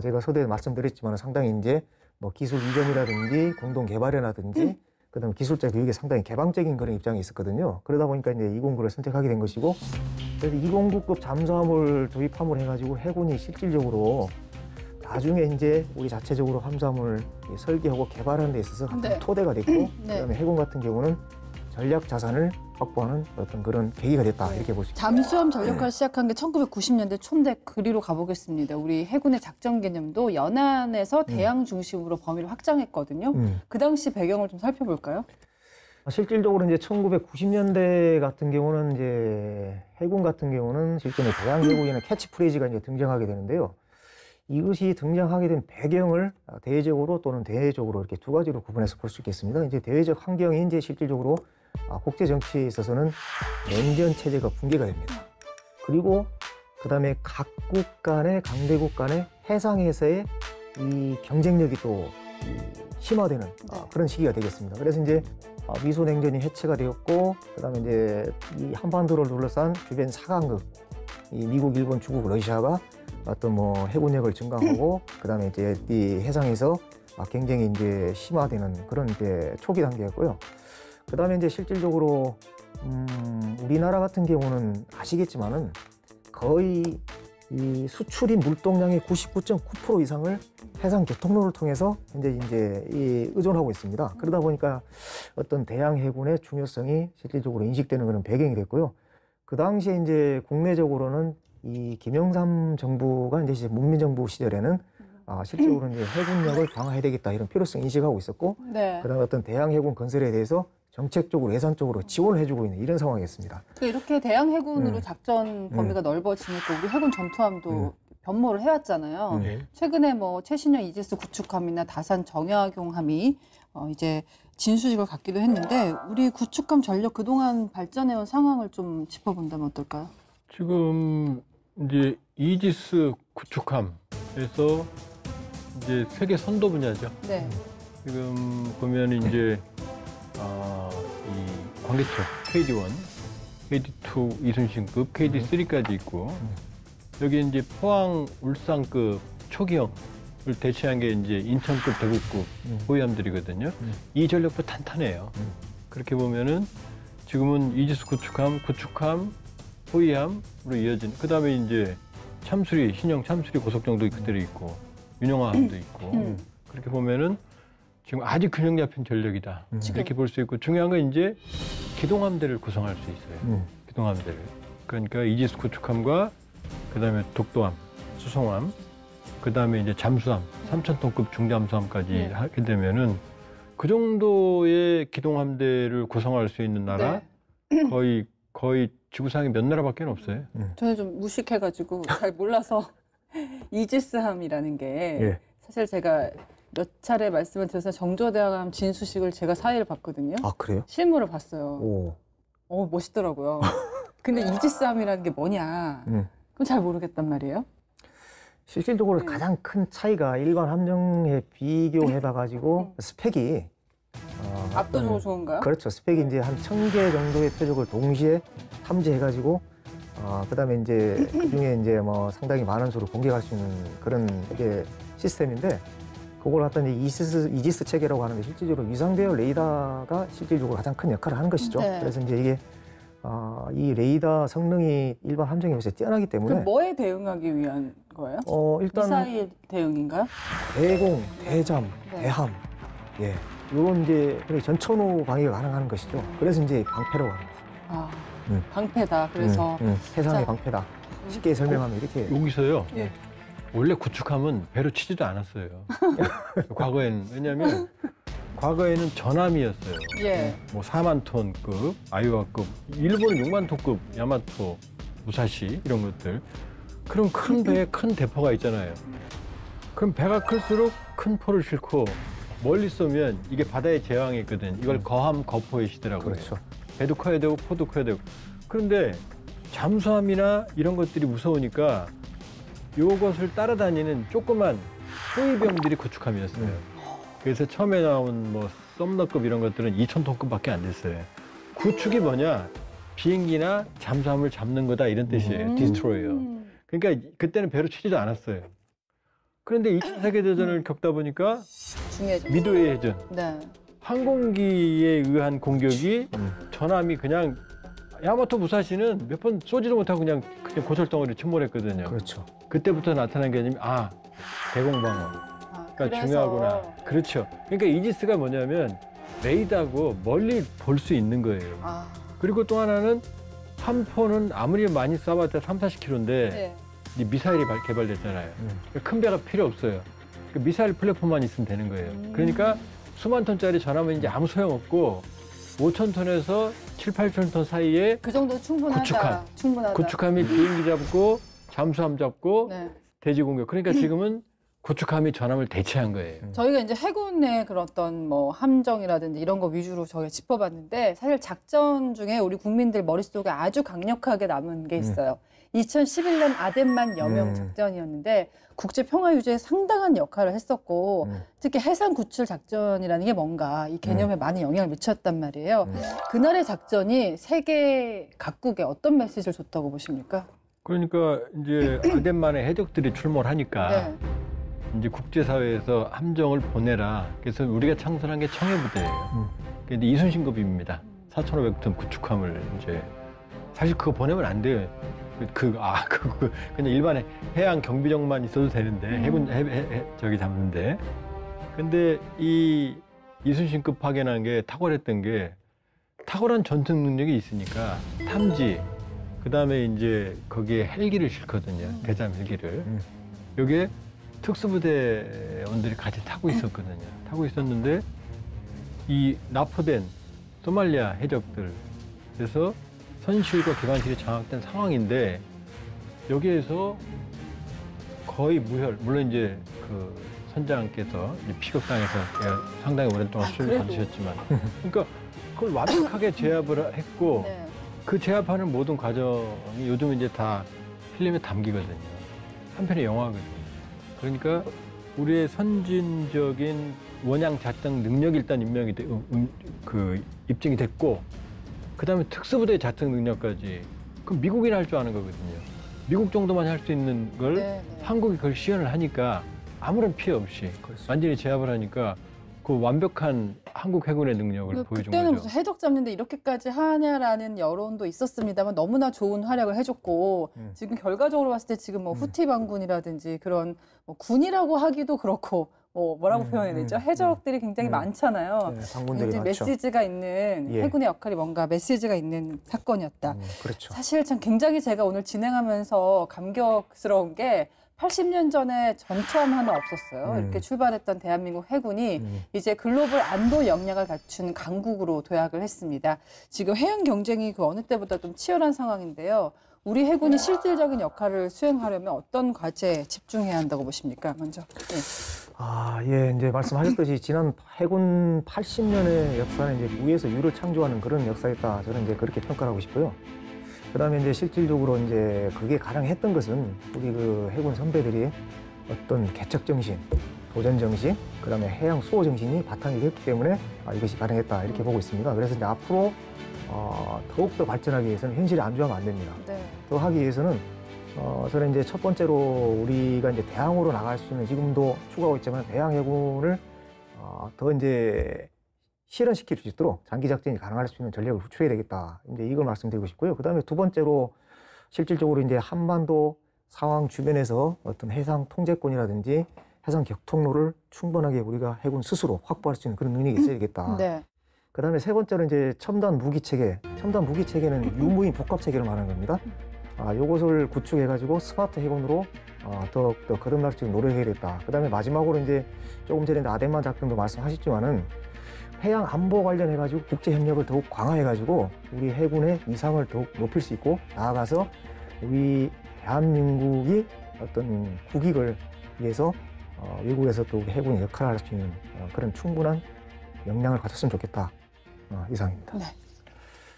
제가 서두에 말씀드렸지만 상당히 이제 뭐 기술 이전이라든지 공동 개발이라든지 그다음에 기술자 교육에 상당히 개방적인 그런 입장이 있었거든요. 그러다 보니까 이제 209를 선택하게 된 것이고, 그래서 209급 잠수함을 도입함을 해가지고 해군이 실질적으로 나중에 이제 우리 자체적으로 함수함을 설계하고 개발하는 데 있어서 네. 토대가 됐고, 네. 그다음에 해군 같은 경우는 전략 자산을 확보하는 어떤 그런 계기가 됐다 이렇게 볼 수 있습니다. 잠수함 전력화를 시작한 게 1990년대 초인데 그리로 가보겠습니다. 우리 해군의 작전 개념도 연안에서 대양 중심으로 범위를 확장했거든요. 그 당시 배경을 좀 살펴볼까요? 실질적으로 이제 1990년대 같은 경우는 이제 해군 같은 경우는 실제 대양 제국에는 캐치프레이즈가 이제 등장하게 되는데요. 이것이 등장하게 된 배경을 대외적으로 또는 대외적으로 이렇게 두 가지로 구분해서 볼 수 있겠습니다. 이제 대외적 환경이 이제 실질적으로 국제 정치에 있어서는 냉전 체제가 붕괴가 됩니다. 그리고 그다음에 각국 간의 강대국 간의 해상에서의 이 경쟁력이 또 심화되는 그런 시기가 되겠습니다. 그래서 이제 미소 냉전이 해체가 되었고, 그다음에 이제 이 한반도를 둘러싼 주변 사강국, 이 미국, 일본, 중국, 러시아가 어떤 뭐 해군력을 증강하고, 그다음에 이제 이 해상에서 경쟁이 이제 심화되는 그런 이제 초기 단계였고요. 그다음에 이제 실질적으로 우리나라 같은 경우는 아시겠지만은 거의 이 수출입 물동량의 99.9% 이상을 해상 교통로를 통해서 이제 의존하고 있습니다. 그러다 보니까 어떤 대양 해군의 중요성이 실질적으로 인식되는 그런 배경이 됐고요. 그 당시에 이제 국내적으로는 이 김영삼 정부가 이제 문민정부 시절에는 실질적으로 이제 해군력을 강화해야 되겠다 이런 필요성 인식하고 있었고, 네. 그다음에 어떤 대양 해군 건설에 대해서 정책적으로 예산적으로 지원을 해주고 있는 이런 상황이었습니다. 이렇게 대양 해군으로 작전 범위가 넓어지니까 우리 해군 전투함도 변모를 해왔잖아요. 최근에 뭐 최신형 이지스 구축함이나 다산 정약용함이 이제 진수식을 갖기도 했는데, 우리 구축함 전력 그동안 발전해온 상황을 좀 짚어본다면 어떨까요? 지금 이제 이지스 구축함에서 이제 세계 선도 분야죠. 네. 지금 보면 이제 이 관계초 KD1, KD2 이순신급, KD3까지 있고, 여기 이제 포항, 울산급 초기형을 대체한 게 이제 인천급, 대구급 호위함들이거든요. 이 전력도 탄탄해요. 그렇게 보면은 지금은 이지스 구축함, 호위함으로 이어진. 그 다음에 이제 참수리, 신형 참수리 고속정도 그대로 있고, 윤영화함도 있고. 그렇게 보면은 지금 아주 균형 잡힌 전력이다. 이렇게 볼 수 있고, 중요한 건 이제 기동함대를 구성할 수 있어요. 기동함대를. 그러니까 이지스 구축함과 그다음에 독도함, 수송함, 그다음에 이제 잠수함, 3,000톤급 중잠수함까지 하게 되면은 그 정도의 기동함대를 구성할 수 있는 나라 거의 지구상에 몇 나라밖에 없어요. 저는 좀 무식해가지고 잘 몰라서 이지스함이라는 게 사실 제가 몇 차례 말씀을 드려서 정조대왕함 진수식을 제가 사회를 봤거든요. 아, 그래요? 실물을 봤어요. 오. 멋있더라고요. 근데 이지스함이라는 게 뭐냐? 그럼 잘 모르겠단 말이에요. 실질적으로 가장 큰 차이가 일반 함정에 비교해봐가지고 스펙이 압도적으로 좋은가요? 그렇죠. 스펙이 이제 한 1,000개 정도의 표적을 동시에 탐지해가지고 그다음에 이제 그중에 이제 뭐 상당히 많은 수로 공격할 수 있는 그런 이게 시스템인데 그걸 갖다 이제 이지스 체계라고 하는데 실질적으로 위상대열 레이더가 실질적으로 가장 큰 역할을 하는 것이죠. 네. 그래서 이제 이게 이 레이더 성능이 일반 함정에 비해서 뛰어나기 때문에 그럼 뭐에 대응하기 위한 거예요? 일단 미사일 대응인가요? 대공, 대잠, 네. 대함, 예, 이런 이제 전천후 방위가 가능한 것이죠. 그래서 이제 방패라고 하는 거죠. 아, 음. 방패다. 그래서 해상의 자. 방패다. 쉽게 설명하면 이렇게 여기서요. 예. 원래 구축함은 배로 치지도 않았어요. 과거에는. 왜냐하면 과거에는 전함이었어요. 예. 뭐 4만 톤급, 아이와급, 일본은 6만 톤급 야마토, 무사시 이런 것들. 그럼 큰 배에 큰 대포가 있잖아요. 그럼 배가 클수록 큰 포를 싣고 멀리 쏘면 이게 바다의 제왕이 있거든. 이걸 거함 거포의 시대라고 그렇죠. 해요. 배도 커야 되고 포도 커야 되고. 그런데 잠수함이나 이런 것들이 무서우니까 요것을 따라다니는 조그만 호위병들이 구축함이었어요. 그래서 처음에 나온 뭐 썸너급 이런 것들은 2,000톤급밖에 안 됐어요. 구축이 뭐냐? 비행기나 잠수함을 잡는 거다 이런 뜻이에요. 디스트로이어. 그러니까 그때는 배로 치지도 않았어요. 그런데 2차 세계대전을 겪다 보니까 중요해졌어요. 미드웨이 해전, 네. 항공기에 의한 공격이 전함이 그냥 야마토 무사시는 몇 번 쏘지도 못하고 그냥 고철덩어리 침몰했거든요. 그렇죠. 그때부터 나타난 개념이 대공방어. 그러니까 중요하구나. 그렇죠. 그러니까 이지스가 뭐냐면 레이더하고 멀리 볼 수 있는 거예요. 그리고 또 하나는 한 포는 아무리 많이 쏴봤자 3, 40km인데 네. 이 미사일이 개발됐잖아요. 큰 배가 필요 없어요. 그 미사일 플랫폼만 있으면 되는 거예요. 그러니까 수만 톤짜리 전함은 이제 아무 소용없고 5천 톤에서 7, 8천 톤 사이에 그 정도 충분하다. 구축함. 충분하다. 구축함이 비행기 잡고 잠수함 잡고 네. 대지 공격. 그러니까 지금은 구축함이 전함을 대체한 거예요. 저희가 이제 해군의 그런 어떤 뭐 함정이라든지 이런 거 위주로 저희가 짚어봤는데 사실 작전 중에 우리 국민들 머릿속에 아주 강력하게 남은 게 있어요. 2011년 아덴만 여명 작전이었는데 국제 평화 유지에 상당한 역할을 했었고 특히 해상 구출 작전이라는 게 뭔가 이 개념에 많은 영향을 미쳤단 말이에요. 그날의 작전이 세계 각국에 어떤 메시지를 줬다고 보십니까? 그러니까 이제 아덴만의 해적들이 출몰 하니까 네. 이제 국제사회에서 함정을 보내라. 그래서 우리가 창설한 게 청해부대예요. 근데 이순신급입니다. 4,500톤 구축함을 이제 사실 그거 보내면 안 돼요. 그냥 일반 해양 경비정만 있어도 되는데 해군 저기 잡는데. 근데 이 이순신급 파견한 게 탁월했던 게 탁월한 전투 능력이 있으니까 탐지. 그다음에 이제 거기에 헬기를 싣거든요. 대잠 헬기를. 여기에 특수부대원들이 같이 타고 있었거든요. 타고 있었는데 이 납포된 소말리아 해적들 그래서 선실과 기관실이 장악된 상황인데 여기에서 거의 무혈 물론 이제 그 선장께서 이제 피격당해서 상당히 오랫동안 수술을 받으셨지만 그러니까 그걸 완벽하게 제압을 했고 네. 그 제압하는 모든 과정이 요즘 이제 다 필름에 담기거든요. 한편의 영화거든요. 그러니까 우리의 선진적인 원양 자탕 능력이 일단 임명이 입증이 됐고 그다음에 특수부대 자탕 능력까지 그럼 미국이나 할 줄 아는 거거든요. 미국 정도만 할 수 있는 걸 네. 한국이 그걸 시연을 하니까 아무런 피해 없이 그렇죠. 완전히 제압을 하니까 그 완벽한 한국 해군의 능력을 보여준 그때는 거죠. 무슨 해적 잡는데 이렇게까지 하냐라는 여론도 있었습니다만 너무나 좋은 활약을 해줬고 지금 결과적으로 봤을 때 지금 뭐 후티 반군이라든지 그런 뭐 군이라고 하기도 그렇고 뭐라고 표현해야 되죠? 해적들이 굉장히 많잖아요. 네, 방문들이 굉장히 많죠. 메시지가 있는 예. 해군의 역할이 뭔가 메시지가 있는 사건이었다. 그렇죠. 사실 참 굉장히 제가 오늘 진행하면서 감격스러운 게 80년 전에 전투함 하나 없었어요. 이렇게 출발했던 대한민국 해군이 이제 글로벌 안보 역량을 갖춘 강국으로 도약을 했습니다. 지금 해양 경쟁이 그 어느 때보다 좀 치열한 상황인데요. 우리 해군이 실질적인 역할을 수행하려면 어떤 과제에 집중해야 한다고 보십니까? 먼저. 네. 예, 이제 말씀하셨듯이 지난 해군 80년의 역사는 이제 무에서 유를 창조하는 그런 역사였다. 저는 이제 그렇게 평가하고 싶고요. 그다음에 이제 실질적으로 이제 그게 가능했던 것은 우리 그 해군 선배들이 어떤 개척 정신, 도전 정신, 그다음에 해양 수호 정신이 바탕이 됐기 때문에 이것이 가능했다 이렇게 보고 있습니다. 그래서 이제 앞으로 더욱더 발전하기 위해서는 현실이 안주하면 안 됩니다. 네. 더 하기 위해서는 저는 이제 첫 번째로 우리가 이제 대항으로 나갈 수 있는 지금도 추구하고 있지만 대항 해군을 더 이제 실현시킬 수 있도록 장기 작전이 가능할 수 있는 전략을 구축해야 되겠다. 이제 이걸 말씀드리고 싶고요. 그다음에 두 번째로 실질적으로 이제 한반도 상황 주변에서 어떤 해상 통제권이라든지 해상 격통로를 충분하게 우리가 해군 스스로 확보할 수 있는 그런 능력이 있어야 되겠다. 네. 그다음에 세 번째로 이제 첨단 무기 체계. 첨단 무기 체계는 유무인 복합 체계를 말하는 겁니다. 요것을 구축해가지고 스마트 해군으로 더욱더 거듭날 수 있는 노력해야겠다. 그다음에 마지막으로 이제 조금 전에 아덴만 작전도 말씀하셨지만은 해양 안보 관련해가지고 국제 협력을 더욱 강화해가지고 우리 해군의 위상을 더욱 높일 수 있고 나아가서 우리 대한민국이 어떤 국익을 위해서 외국에서 또 해군의 역할을 할 수 있는 그런 충분한 역량을 가졌으면 좋겠다. 이상입니다. 네.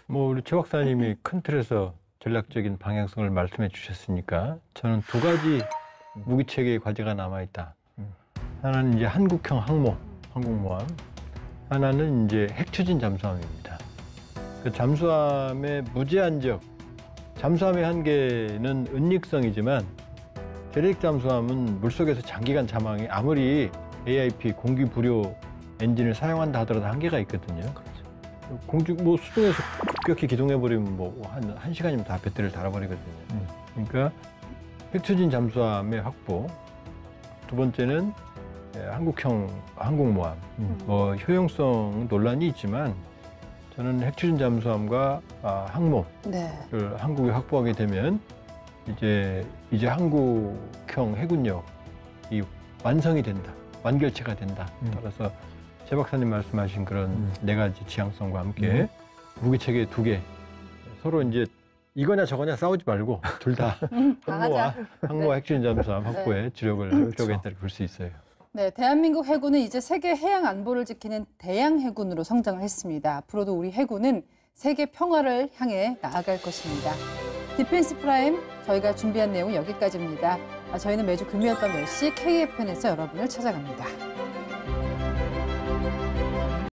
뭐 우리 최 박사님이 큰 틀에서 전략적인 방향성을 말씀해 주셨으니까 저는 두 가지 무기 체계의 과제가 남아 있다. 하나는 이제 한국형 항공모함, 하나는 이제 핵추진 잠수함입니다. 그 잠수함의 무제한적, 잠수함의 한계는 은닉성이지만 대륙 잠수함은 물속에서 장기간 잠항이 아무리 AIP 공기 부료 엔진을 사용한다 하더라도 한계가 있거든요. 공중 뭐 수중에서 급격히 기동해 버리면 뭐 한 시간이면 다 배터리를 달아버리거든요. 그러니까 핵추진 잠수함의 확보. 두 번째는 한국형 항공모함. 뭐 효용성 논란이 있지만 저는 핵추진 잠수함과 항모를 네. 한국이 확보하게 되면 이제 한국형 해군력이 완성이 된다, 완결체가 된다. 따라서 최 박사님 말씀하신 그런 네 가지 지향성과 함께 무기 체계 두 개 서로 이제 이거냐 저거냐 싸우지 말고 둘 다 강하자. 항모와 핵추진 잠수함 확보에 주력을 할 필요가 있다고 볼 수 있어요. 네, 대한민국 해군은 이제 세계 해양 안보를 지키는 대양 해군으로 성장을 했습니다. 앞으로도 우리 해군은 세계 평화를 향해 나아갈 것입니다. 디펜스 프라임 저희가 준비한 내용은 여기까지입니다. 저희는 매주 금요일 밤 10시 KFN에서 여러분을 찾아갑니다.